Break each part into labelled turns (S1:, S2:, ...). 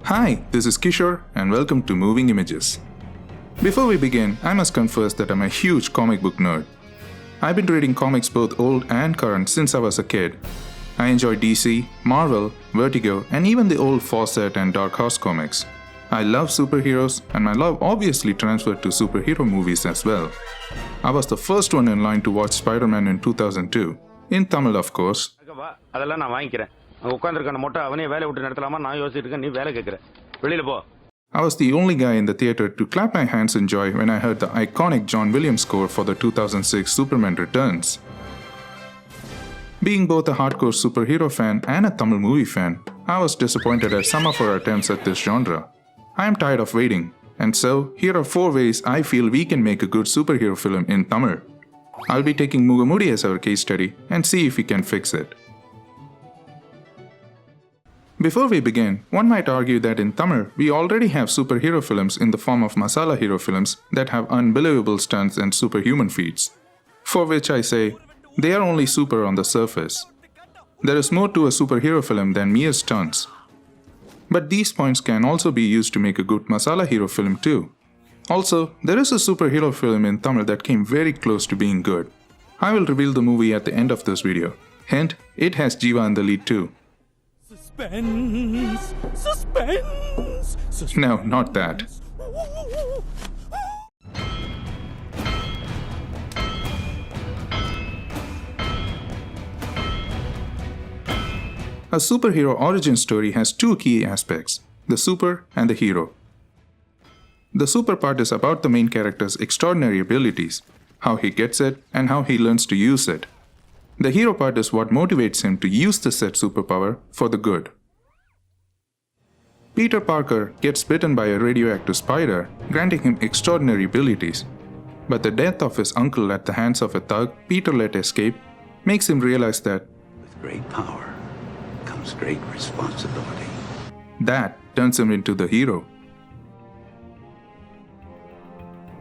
S1: Hi, this is Kishore and welcome to Moving Images. Before we begin, I must confess that I'm a huge comic book nerd. I've been reading comics both old and current since I was a kid. I enjoy DC, Marvel, Vertigo, and even the old Fawcett and Dark Horse comics. I love superheroes, and my love obviously transferred to superhero movies as well. I was the first one in line to watch Spider-Man in 2002, in Tamil of course. I was the only guy in the theater to clap my hands in joy when I heard the iconic John Williams score for the 2006 Superman Returns. Being both a hardcore superhero fan and a Tamil movie fan, I was disappointed at some of our attempts at this genre. I am tired of waiting, and so here are 4 ways I feel we can make a good superhero film in Tamil. I'll be taking Mugamoodi as our case study and see if we can fix it. Before we begin, one might argue that in Tamil, we already have superhero films in the form of masala hero films that have unbelievable stunts and superhuman feats. For which I say, they are only super on the surface. There is more to a superhero film than mere stunts. But these points can also be used to make a good masala hero film too. Also, there is a superhero film in Tamil that came very close to being good. I will reveal the movie at the end of this video. Hint, it has Jiva in the lead too.
S2: Suspense! Suspense! Suspense!
S1: No, not that. A superhero origin story has 2 key aspects, the super and the hero. The super part is about the main character's extraordinary abilities, how he gets it and how he learns to use it. The hero part is what motivates him to use the said superpower for the good. Peter Parker gets bitten by a radioactive spider, granting him extraordinary abilities. But the death of his uncle at the hands of a thug Peter let escape makes him realize that
S3: with great power comes great responsibility. That
S1: turns him into the hero.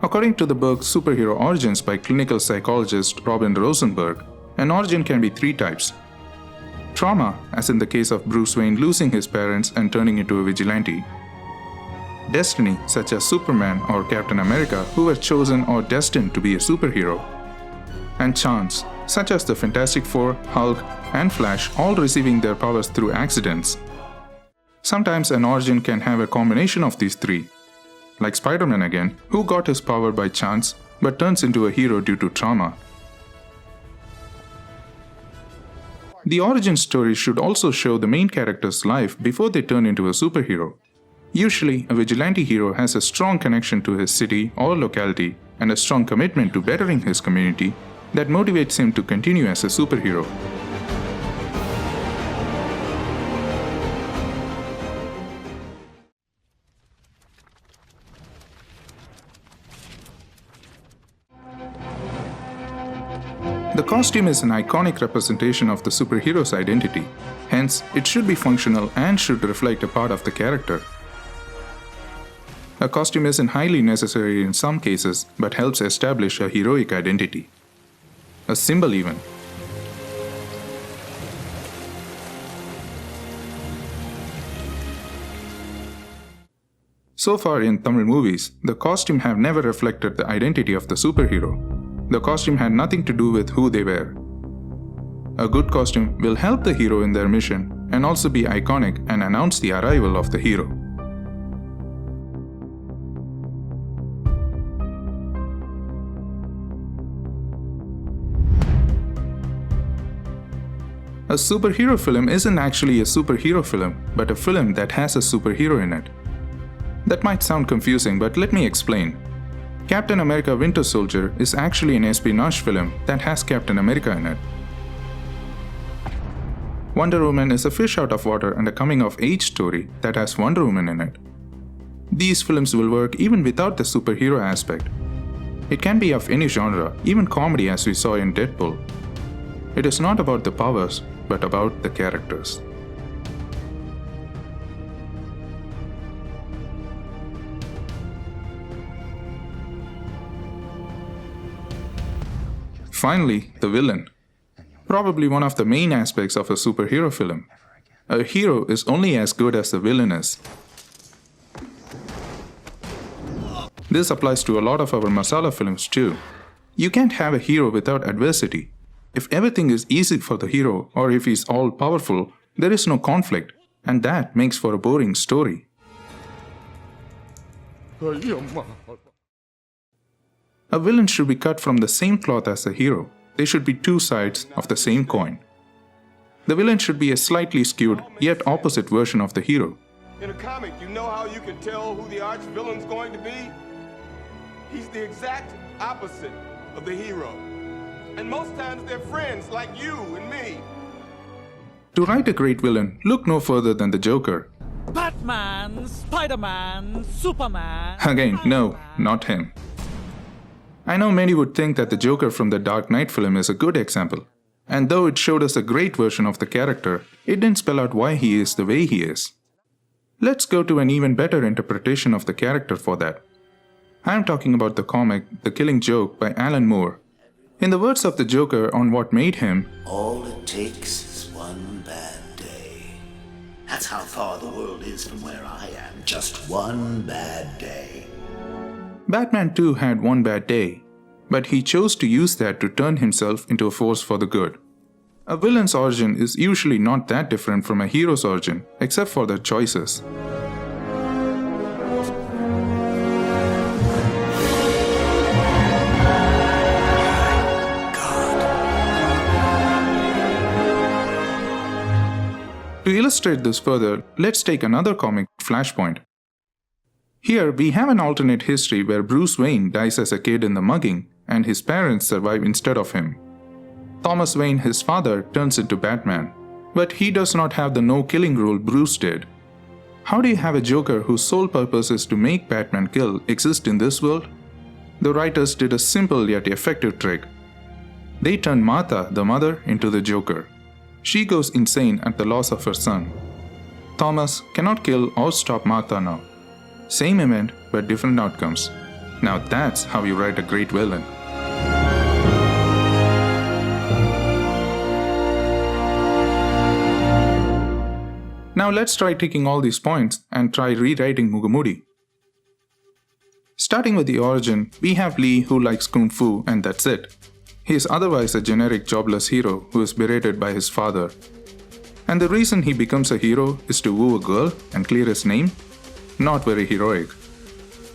S1: According to the book Superhero Origins by clinical psychologist Robin Rosenberg, an origin can be 3 types. Trauma, as in the case of Bruce Wayne losing his parents and turning into a vigilante. Destiny, such as Superman or Captain America, who were chosen or destined to be a superhero. And chance, such as the Fantastic Four, Hulk, and Flash, all receiving their powers through accidents. Sometimes an origin can have a combination of these 3. Like Spider-Man again, who got his power by chance but turns into a hero due to trauma. The origin story should also show the main character's life before they turn into a superhero. Usually, a vigilante hero has a strong connection to his city or locality and a strong commitment to bettering his community that motivates him to continue as a superhero. The costume is an iconic representation of the superhero's identity, hence it should be functional and should reflect a part of the character. A costume isn't highly necessary in some cases but helps establish a heroic identity. A symbol even. So far in Tamil movies, the costume have never reflected the identity of the superhero. The costume had nothing to do with who they were. A good costume will help the hero in their mission and also be iconic and announce the arrival of the hero. A superhero film isn't actually a superhero film, but a film that has a superhero in it. That might sound confusing, but let me explain. Captain America Winter Soldier is actually an espionage film that has Captain America in it. Wonder Woman is a fish out of water and a coming-of-age story that has Wonder Woman in it. These films will work even without the superhero aspect. It can be of any genre, even comedy as we saw in Deadpool. It is not about the powers, but about the characters. Finally, the villain. Probably one of the main aspects of a superhero film. A hero is only as good as the villain is. This applies to a lot of our masala films too. You can't have a hero without adversity. If everything is easy for the hero, or if he's all powerful, there is no conflict, and that makes for a boring story. A villain should be cut from the same cloth as the hero. They should be two sides of the same coin. The villain should be a slightly skewed, yet opposite version of the hero.
S4: In a comic, you know how you can tell who the arch villain's going to be? He's the exact opposite of the hero. And most times they're friends like you and me.
S1: To write a great villain, look no further than the Joker.
S2: Batman, Spider-Man, Superman.
S1: Again, no, not him. I know many would think that the Joker from the Dark Knight film is a good example. And though it showed us a great version of the character, it didn't spell out why he is the way he is. Let's go to an even better interpretation of the character for that. I am talking about the comic The Killing Joke by Alan Moore. In the words of the Joker on what made him,
S5: all it takes is one bad day. That's how far the world is from where I am. Just one bad day.
S1: Batman too had one bad day, but he chose to use that to turn himself into a force for the good. A villain's origin is usually not that different from a hero's origin, except for their choices. To illustrate this further, let's take another comic, Flashpoint. Here we have an alternate history where Bruce Wayne dies as a kid in the mugging and his parents survive instead of him. Thomas Wayne, his father, turns into Batman, but he does not have the no-killing rule Bruce did. How do you have a Joker whose sole purpose is to make Batman kill exist in this world? The writers did a simple yet effective trick. They turned Martha, the mother, into the Joker. She goes insane at the loss of her son. Thomas cannot kill or stop Martha now. Same event, but different outcomes. Now that's how you write a great villain. Now let's try taking all these points and try rewriting Mugamoodi. Starting with the origin, we have Lee who likes Kung Fu and that's it. He is otherwise a generic jobless hero who is berated by his father. And the reason he becomes a hero is to woo a girl and clear his name? Not very heroic.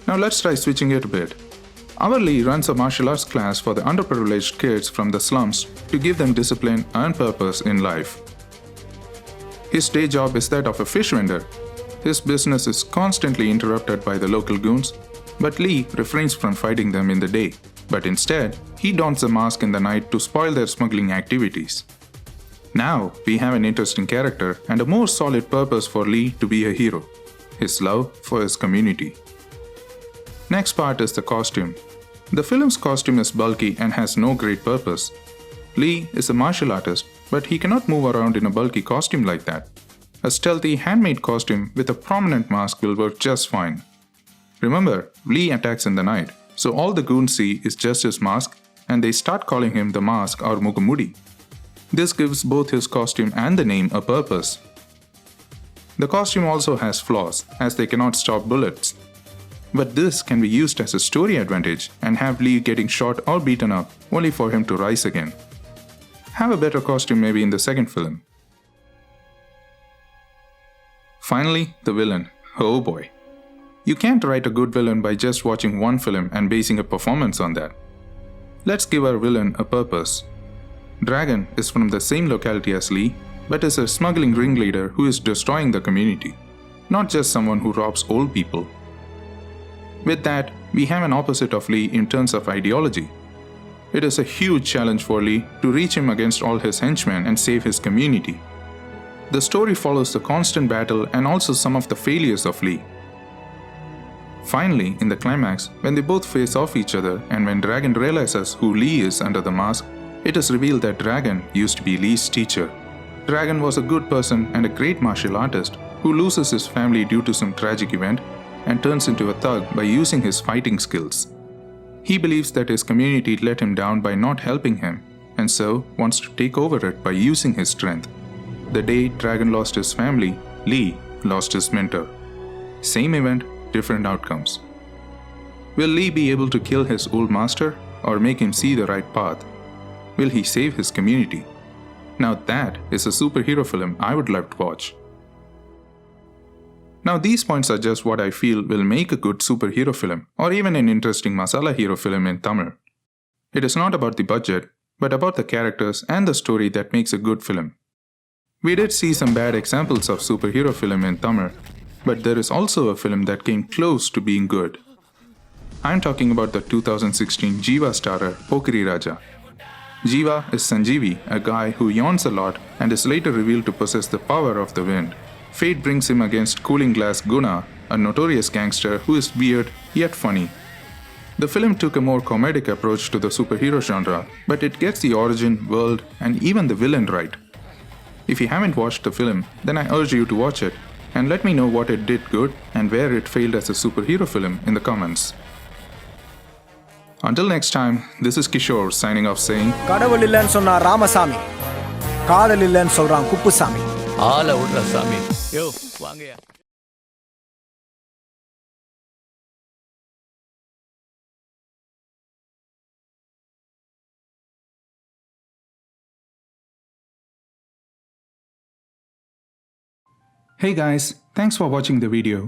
S1: Now let's try switching it a bit. Our Lee runs a martial arts class for the underprivileged kids from the slums to give them discipline and purpose in life. His day job is that of a fish vendor. His business is constantly interrupted by the local goons, but Lee refrains from fighting them in the day. But instead, he dons a mask in the night to spoil their smuggling activities. Now, we have an interesting character and a more solid purpose for Lee to be a hero. His love for his community. Next part is the costume. The film's costume is bulky and has no great purpose. Lee is a martial artist, but he cannot move around in a bulky costume like that. A stealthy handmade costume with a prominent mask will work just fine. Remember, Lee attacks in the night, so all the goons see is just his mask and they start calling him the Mask or Mugamoodi. This gives both his costume and the name a purpose. The costume also has flaws, as they cannot stop bullets. But this can be used as a story advantage and have Lee getting shot or beaten up only for him to rise again. Have a better costume maybe in the second film. Finally, the villain. Oh boy. You can't write a good villain by just watching one film and basing a performance on that. Let's give our villain a purpose. Dragon is from the same locality as Lee, but is a smuggling ringleader who is destroying the community, not just someone who robs old people. With that, we have an opposite of Lee in terms of ideology. It is a huge challenge for Lee to reach him against all his henchmen and save his community. The story follows the constant battle and also some of the failures of Lee. Finally, in the climax, when they both face off each other and when Dragon realizes who Lee is under the mask, it is revealed that Dragon used to be Lee's teacher. Dragon was a good person and a great martial artist who loses his family due to some tragic event and turns into a thug by using his fighting skills. He believes that his community let him down by not helping him, and so wants to take over it by using his strength. The day Dragon lost his family, Lee lost his mentor. Same event, different outcomes. Will Lee be able to kill his old master or make him see the right path? Will he save his community? Now that is a superhero film I would love to watch. Now these points are just what I feel will make a good superhero film or even an interesting masala hero film in Tamil. It is not about the budget, but about the characters and the story that makes a good film. We did see some bad examples of superhero film in Tamil, but there is also a film that came close to being good. I'm talking about the 2016 Jiva starrer Pokiri Raja. Jiva is Sanjeevi, a guy who yawns a lot and is later revealed to possess the power of the wind. Fate brings him against Cooling Glass Guna, a notorious gangster who is weird yet funny. The film took a more comedic approach to the superhero genre, but it gets the origin, world, and even the villain right. If you haven't watched the film, then I urge you to watch it, and let me know what it did good and where it failed as a superhero film in the comments. Until next time, this is Kishore signing off saying,
S6: கடவுள் இல்லைன்னு சொன்னா ராமசாமி, காதல் இல்லைன்னு சொல்றான் குப்புசாமி.
S7: ஆள விடுற சாமி. யோ வாங்கயா.
S1: Hey guys, thanks for watching the video.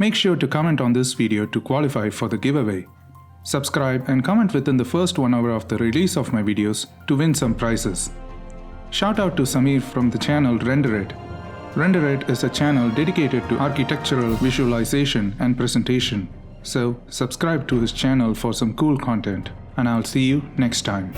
S1: Make sure to comment on this video to qualify for the giveaway. Subscribe and comment within the first 1 hour of the release of my videos to win some prizes. Shout out to Samir from the channel Render It. Render It is a channel dedicated to architectural visualization and presentation. So subscribe to his channel for some cool content, and I'll see you next time.